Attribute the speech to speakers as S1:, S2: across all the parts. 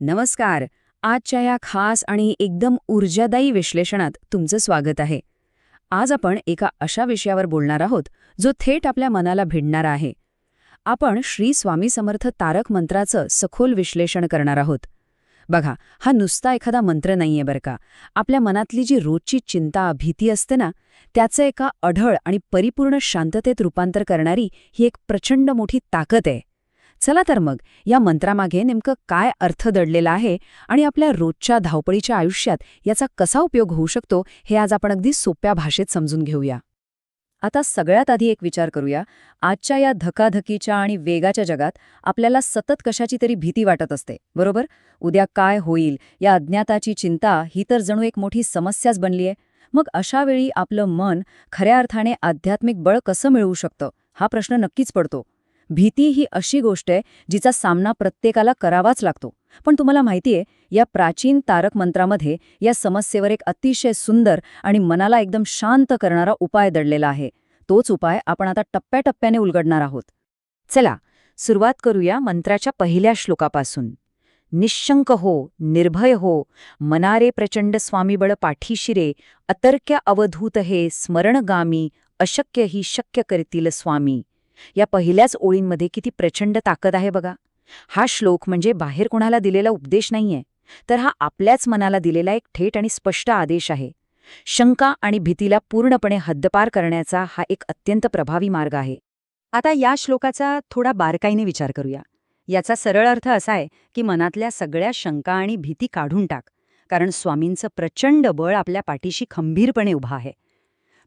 S1: नमस्कार. आजच्या या खास आणि एकदम ऊर्जादायी विश्लेषणात तुमचं स्वागत आहे. आज आपण एका अशा विषयावर बोलणार आहोत जो थेट आपल्या मनाला भिडणारा आहे. आपण श्री स्वामी समर्थ तारक मंत्राचं सखोल विश्लेषण करणार आहोत. बघा, हा नुसता एखादा मंत्र नाहीये बरं का. आपल्या मनातली जी रोजची चिंता, भीती असते ना, त्याचं एका अढळ आणि परिपूर्ण शांततेत रूपांतर करणारी ही एक प्रचंड मोठी ताकद आहे. चला तर मग या मंत्रामागे नेमकं काय अर्थ दडलेला आहे आणि आपल्या रोजच्या धावपळीच्या आयुष्यात याचा कसा उपयोग होऊ शकतो हे आज आपण अगदी सोप्या भाषेत समजून घेऊया. आता सगळ्यात आधी एक विचार करूया. आजच्या या धकाधकीच्या आणि वेगाच्या जगात आपल्याला सतत कशाची तरी भीती वाटत असते, बरोबर? उद्या काय होईल या अज्ञाताची चिंता ही तर जणू एक मोठी समस्याच बनलीये. मग अशा वेळी आपलं मन खऱ्या अर्थाने आध्यात्मिक बळ कसं मिळवू शकतं हा प्रश्न नक्कीच पडतो. भीती ही अशी गोष्ट आहे जिचा सामना प्रत्येकाला करावाच लागतो. पण तुम्हाला माहितीये, या प्राचीन तारक मंत्रामध्ये या समस्येवर एक अतिशय सुंदर आणि मनाला एकदम शांत करणारा उपाय दडलेला आहे. तोच उपाय आपण आता टप्प्याटप्प्याने उलगडणार आहोत. चला सुरुवात करूया मंत्राच्या पहिल्या श्लोकापासून. निशंक हो, निर्भय हो, मनारे प्रचंड स्वामीबळ पाठीशिरे, अतर्क्य अवधूत हे स्मरणगामी, अशक्य ही शक्य करतील स्वामी. या पहिल्याच ओळींमध्ये किती प्रचंड ताकद आहे बघा. हा श्लोक म्हणजे बाहेर कोणाला दिलेला उपदेश नाहीये, तर हा आपल्याच मनाला दिलेला एक थेट आणि स्पष्ट आदेश आहे. शंका आणि भीतीला पूर्णपणे हद्दपार करण्याचा हा एक अत्यंत प्रभावी मार्ग आहे. आता या श्लोकाचा थोडा बारकाईने विचार करूया. याचा सरळ अर्थ असा आहे की मनातल्या सगळ्या शंका आणि भीती काढून टाक, कारण स्वामींचं प्रचंड बळ आपल्या पाठीशी खंबीरपणे उभा आहे.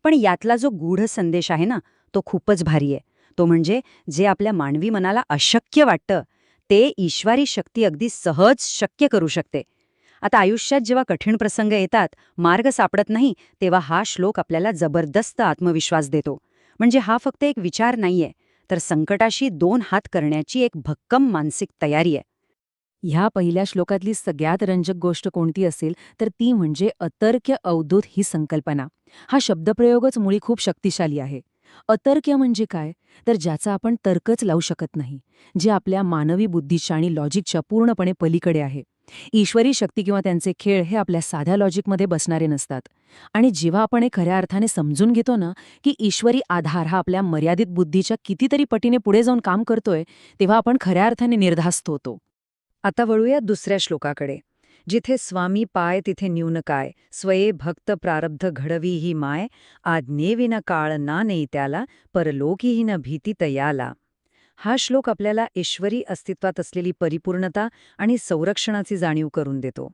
S1: पण यातला जो गूढ संदेश आहे ना, तो खूपच भारी आहे. तो म्हणजे जे आपल्या मानवी मनाला अशक्य वाटतं ते ईश्वरी शक्ती अगदी सहज शक्य करू शकते. आता आयुष्यात जेव्हा कठीण प्रसंग येतात, मार्ग सापडत नाही, तेव्हा हा श्लोक आपल्याला जबरदस्त आत्मविश्वास देतो. म्हणजे हा फक्त एक विचार नाहीये, तर संकटाशी दोन हात करण्याची एक भक्कम मानसिक तयारी आहे. ह्या पहिल्या श्लोकातली सगळ्यात रंजक गोष्ट कोणती असेल तर ती म्हणजे अतर्क्य अवधूत ही संकल्पना. हा शब्दप्रयोगच मुळी खूप शक्तिशाली आहे. अतर्क्य म्हणजे काय, तर ज्याचा आपण तर्कच लावू शकत नाही, जे आपल्या मानवी बुद्धीच्या आणि लॉजिकच्या पूर्णपणे पलीकडे आहे. ईश्वरी शक्ती किंवा त्यांचे खेळ हे आपल्या साध्या लॉजिकमध्ये बसणारे नसतात. आणि जेव्हा आपण हे खऱ्या अर्थाने समजून घेतो ना, की ईश्वरी आधार हा आपल्या मर्यादित बुद्धीच्या कितीतरी पटीने पुढे जाऊन काम करतोय, तेव्हा आपण खऱ्या अर्थाने निर्धास्त होतो. आता वळूया दुसऱ्या श्लोकाकडे. जिथे स्वामी पाय तिथे न्यून काय, स्वये भक्त प्रारब्ध घडवी ही माय, आज्ञेविन काळ ना नेई त्याला, परलोकीही न भीती तयाला. हा श्लोक आपल्याला ईश्वरी अस्तित्वात असलेली परिपूर्णता आणि संरक्षणाची जाणीव करून देतो.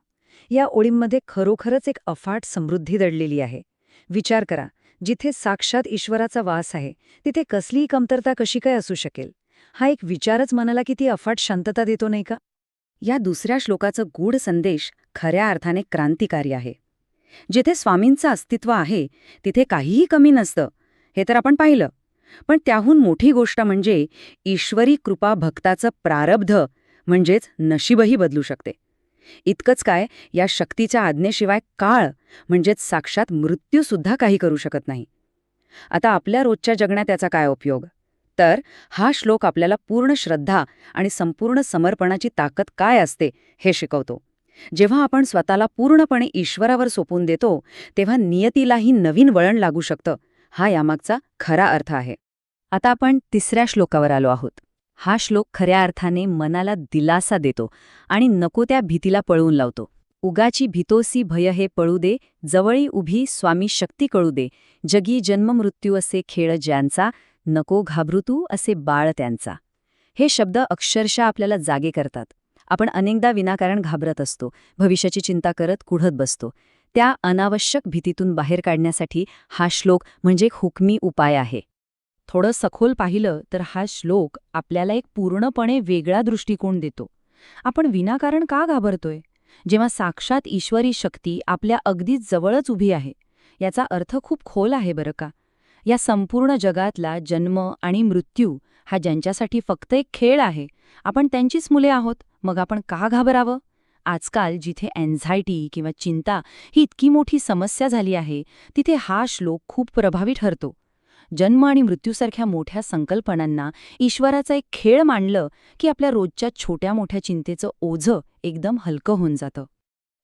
S1: या ओळींमध्ये खरोखरच एक अफाट समृद्धी दडलेली आहे. विचार करा, जिथे साक्षात ईश्वराचा वास आहे तिथे कसलीही कमतरता कशी काय असू शकेल. हा एक विचारच मनाला किती अफाट शांतता देतो नाही का. या दुसऱ्या श्लोकाचं गूढ संदेश खऱ्या अर्थाने क्रांतिकारी आहे. जिथे स्वामींचं अस्तित्व आहे तिथे काहीही कमी नसतं, हे तर आपण पाहिलं. पण त्याहून मोठी गोष्ट म्हणजे ईश्वरी कृपा भक्ताचं प्रारब्ध म्हणजेच नशीबही बदलू शकते. इतकंच काय, या शक्तीच्या आज्ञेशिवाय काळ म्हणजेच साक्षात मृत्यूसुद्धा काही करू शकत नाही. आता आपल्या रोजच्या जगण्यात याचा काय उपयोग, तर हा श्लोक आपल्याला पूर्ण श्रद्धा आणि संपूर्ण समर्पणाची ताकद काय असते हे शिकवतो. जेव्हा आपण स्वतःला पूर्णपणे ईश्वरावर सोपवून देतो तेव्हा नियतीलाही नवीन वळण लागू शकतं. हा यामागचा खरा अर्थ आहे. आता आपण तिसऱ्या श्लोकावर आलो आहोत. हा श्लोक खऱ्या अर्थाने मनाला दिलासा देतो आणि नको त्या भीतीला पळवून लावतो. उगाची भीतोसी भय हे पळू दे, जवळी उभी स्वामी शक्ती कळू दे, जगी जन्ममृत्यू असे खेळ ज्यांचा, नको घाबरू तू असे बाळ त्यांचा. हे शब्द अक्षरशः आपल्याला जागे करतात. आपण अनेकदा विनाकारण घाबरत असतो, भविष्याची चिंता करत कुढत बसतो. त्या अनावश्यक भीतीतून बाहेर काढण्यासाठी हा श्लोक म्हणजे एक हुकमी उपाय आहे. थोडं सखोल पाहिलं तर हा श्लोक आपल्याला एक पूर्णपणे वेगळा दृष्टिकोन देतो. आपण विनाकारण का घाबरतोय, जेव्हा साक्षात ईश्वरी शक्ती आपल्या अगदीच जवळच उभी आहे. याचा अर्थ खूप खोल आहे बरं का. या संपूर्ण जगातला जन्म आणि मृत्यू हा ज्यांच्यासाठी फक्त एक खेळ आहे, आपण त्यांचीच मुले आहोत, मग आपण का घाबरावं. आजकाल जिथे अँझायटी किंवा चिंता ही इतकी मोठी समस्या झाली आहे, तिथे हा श्लोक खूप प्रभावी ठरतो. जन्म आणि मृत्यूसारख्या मोठ्या संकल्पनांना ईश्वराचा एक खेळ मांडलं की आपल्या रोजच्या छोट्या मोठ्या चिंतेचं ओझं एकदम हलकं होऊन जातं.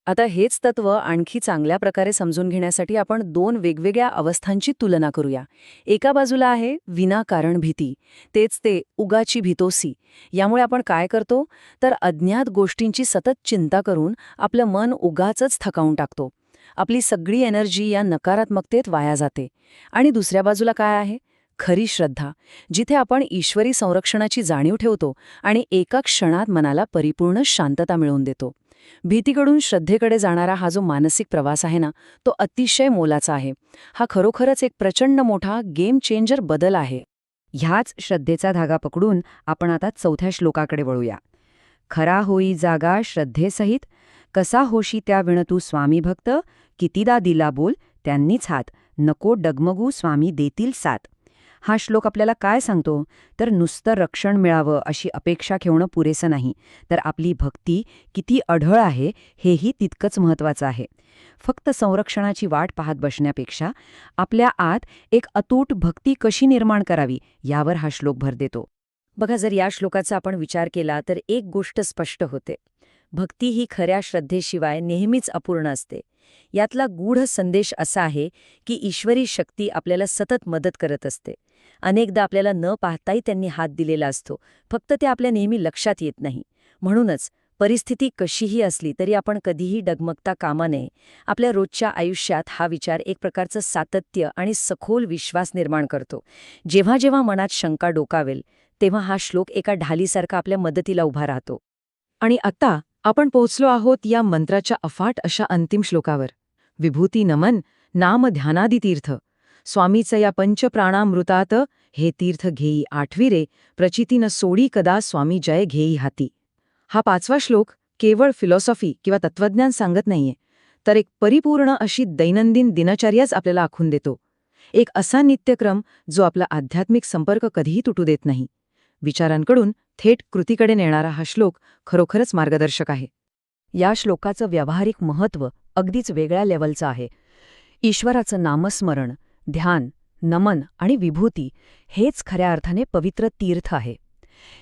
S1: आता हेच तत्व आणखी चांगल्या प्रकारे समजून घेण्यासाठी आपण दोन वेगवेगळ्या अवस्थांची तुलना करूया. एका बाजूला आहे विनाकारण भीती, तेच ते उगाची भीतोसी. यामुळे आपण काय करतो तर अज्ञात गोष्टींची सतत चिंता करून आपलं मन उगाचच थकावून टाकतो. आपली सगळी एनर्जी या नकारात्मकतेत वाया जाते. आणि दुसऱ्या बाजूला काय आहे खरी श्रद्धा, जिथे आपण ईश्वरी संरक्षणाची जाणीव ठेवतो आणि एका क्षणात मनाला परिपूर्ण शांतता मिळवून देतो. भीतीकडून श्रद्धेकडे जाणारा हा जो मानसिक प्रवास आहे ना, तो अतिशय मोलाचा आहे. हा खरोखरच एक प्रचंड मोठा गेम चेंजर बदल आहे. ह्याच श्रद्धेचा धागा पकडून आपण आता चौथ्या श्लोकाकडे वळूया. खरा होई जागा श्रद्धेसहित, कसा होशी त्या विण तू स्वामी भक्त, कितीदा दिला बोल त्यांनीच हात, नको डगमगू स्वामी देतील साथ. हा श्लोक आपल्याला काय सांगतो तर नुसतं रक्षण मिळावं अशी अपेक्षा ठेवणं पुरेसं नाही, तर आपली भक्ती किती अढळ आहे हेही तितकंच महत्त्वाचं आहे. फक्त संरक्षणाची वाट पाहत बसण्यापेक्षा आपल्या आत एक अतूट भक्ती कशी निर्माण करावी यावर हा श्लोक भर देतो. बघा, जर या श्लोकाचा आपण विचार केला तर एक गोष्ट स्पष्ट होते. भक्ती ही खऱ्या श्रद्धेशिवाय नेहमीच अपूर्ण असते. यातला गूढ संदेश असा आहे की ईश्वरी शक्ती आपल्याला सतत मदत करत असते. अनेकदा आपल्याला न पाहताही त्यांनी हात दिलेला असतो, फक्त ते आपल्या नेहमी लक्षात येत नाही. म्हणूनच परिस्थिती कशीही असली तरी आपण कधीही डगमगता कामा नये. आपल्या रोजच्या आयुष्यात हा विचार एक प्रकारचं सातत्य आणि सखोल विश्वास निर्माण करतो. जेव्हा जेव्हा मनात शंका डोकावेल तेव्हा हा श्लोक एका ढालीसारखा आपल्या मदतीला उभा राहतो. आणि आता आपण पोहोचलो आहोत या मंत्राच्या अफाट अशा अंतिम श्लोकावर. विभूती नमन नाम ध्यानादी तीर्थ, स्वामीचं या पंचप्राणामृतात हे तीर्थ घेई आठवी रे, प्रचितीनं सोडी कदा स्वामी जय घेई हाती. हा पाचवा श्लोक केवळ फिलॉसॉफी किंवा तत्वज्ञान सांगत नाहीये, तर एक परिपूर्ण अशी दैनंदिन दिनचर्याच आपल्याला आखून देतो. एक असा नित्यक्रम जो आपला आध्यात्मिक संपर्क कधीही तुटू देत नाही. विचारांकडून थेट कृतीकडे नेणारा हा श्लोक खरोखरच मार्गदर्शक आहे. या श्लोकाचं व्यावहारिक महत्त्व अगदीच वेगळ्या लेव्हलचं आहे. ईश्वराचं नामस्मरण, ध्यान, नमन आणि विभूती हेच खऱ्या अर्थाने पवित्र तीर्थ आहे.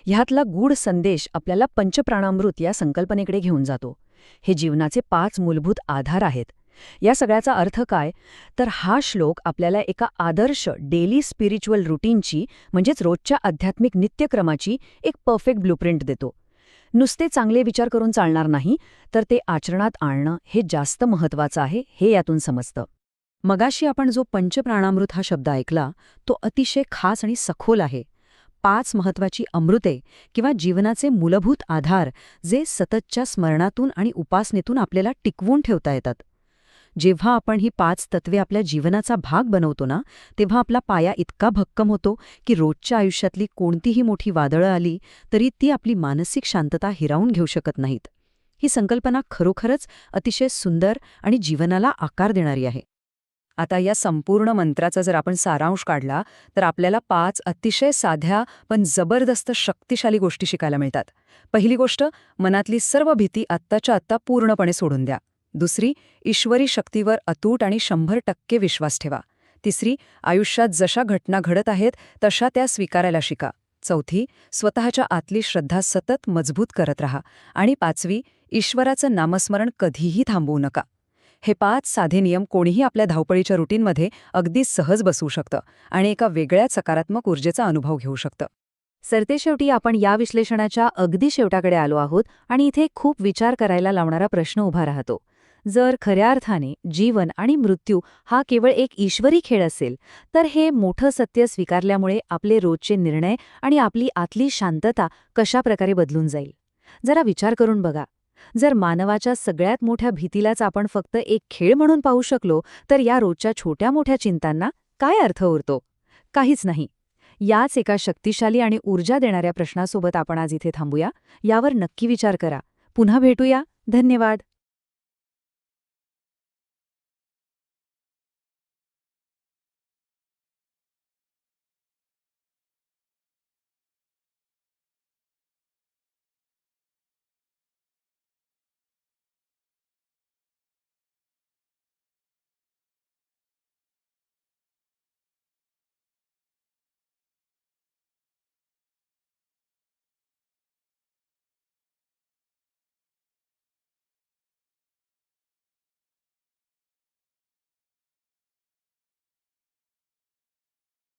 S1: ह्यातला गूढ संदेश आपल्याला पंचप्राणामृत या संकल्पनेकडे घेऊन जातो. हे जीवनाचे 5 मूलभूत आधार आहेत. या सगळ्याचा अर्थ काय तर हा श्लोक आपल्याला एका आदर्श डेली स्पिरिच्युअल रुटीनची म्हणजेच रोजच्या आध्यात्मिक नित्यक्रमाची एक परफेक्ट ब्लूप्रिंट देतो. नुसते चांगले विचार करून चालणार नाही, तर ते आचरणात आणणं हे जास्त महत्त्वाचं आहे हे यातून समजतं. मगाशी आपण जो पंचप्राणामृत हा शब्द ऐकला तो अतिशय खास आणि सखोल आहे. 5 महत्त्वाची अमृते किंवा जीवनाचे मूलभूत आधार जे सततच्या स्मरणातून आणि उपासनेतून आपल्याला टिकवून ठेवता येतात. जेव्हा आपण ही 5 तत्वे आपल्या जीवनाचा भाग बनवतो ना, तेव्हा आपला पाया इतका भक्कम होतो की रोजच्या आयुष्यातली कोणतीही मोठी वादळं आली तरी ती आपली मानसिक शांतता हिरावून घेऊ शकत नाहीत. ही संकल्पना खरोखरच अतिशय सुंदर आणि जीवनाला आकार देणारी आहे. आता या संपूर्ण मंत्राचा जर आपण सारांश काढला तर आपल्याला 5 अतिशय साध्या पण जबरदस्त शक्तिशाली गोष्टी शिकायला मिळतात. पहिली गोष्ट, मनातली सर्व भीती आत्ताच्या आत्ता पूर्णपणे सोडून द्या. दुसरी, ईश्वरी शक्तीवर अतूट आणि 100% विश्वास ठेवा. तिसरी, आयुष्यात जशा घटना घडत आहेत तशा त्या स्वीकारायला शिका. चौथी, स्वतःच्या आतली श्रद्धा सतत मजबूत करत राहा. आणि पाचवी, ईश्वराचं नामस्मरण कधीही थांबवू नका. हे 5 साधे नियम कोणीही आपल्या धावपळीच्या रुटीनमध्ये अगदी सहज बसवू शकतं आणि एका वेगळ्या सकारात्मक ऊर्जेचा अनुभव घेऊ शकतं. सरतेशेवटी आपण या विश्लेषणाच्या अगदी शेवटाकडे आलो आहोत आणि इथे खूप विचार करायला लावणारा प्रश्न उभा राहतो. जर खऱ्या अर्थाने जीवन आणि मृत्यू हा केवळ एक ईश्वरी खेळ असेल तर हे मोठं सत्य स्वीकारल्यामुळे आपले रोजचे निर्णय आणि आपली आतली शांतता कशा प्रकारे बदलून जाईल. जरा विचार करून बघा. जर मानवाच्या सगळ्यात मोठ्या भीतीलाच आपण फक्त एक खेळ म्हणून पाहू शकलो तर या रोजच्या छोट्या मोठ्या चिंतांना काय अर्थ उरतो? काहीच नाही. याच एका शक्तिशाली आणि ऊर्जा देणाऱ्या प्रश्नासोबत आपण आज इथे थांबूया. यावर नक्की विचार करा. पुन्हा भेटूया. धन्यवाद.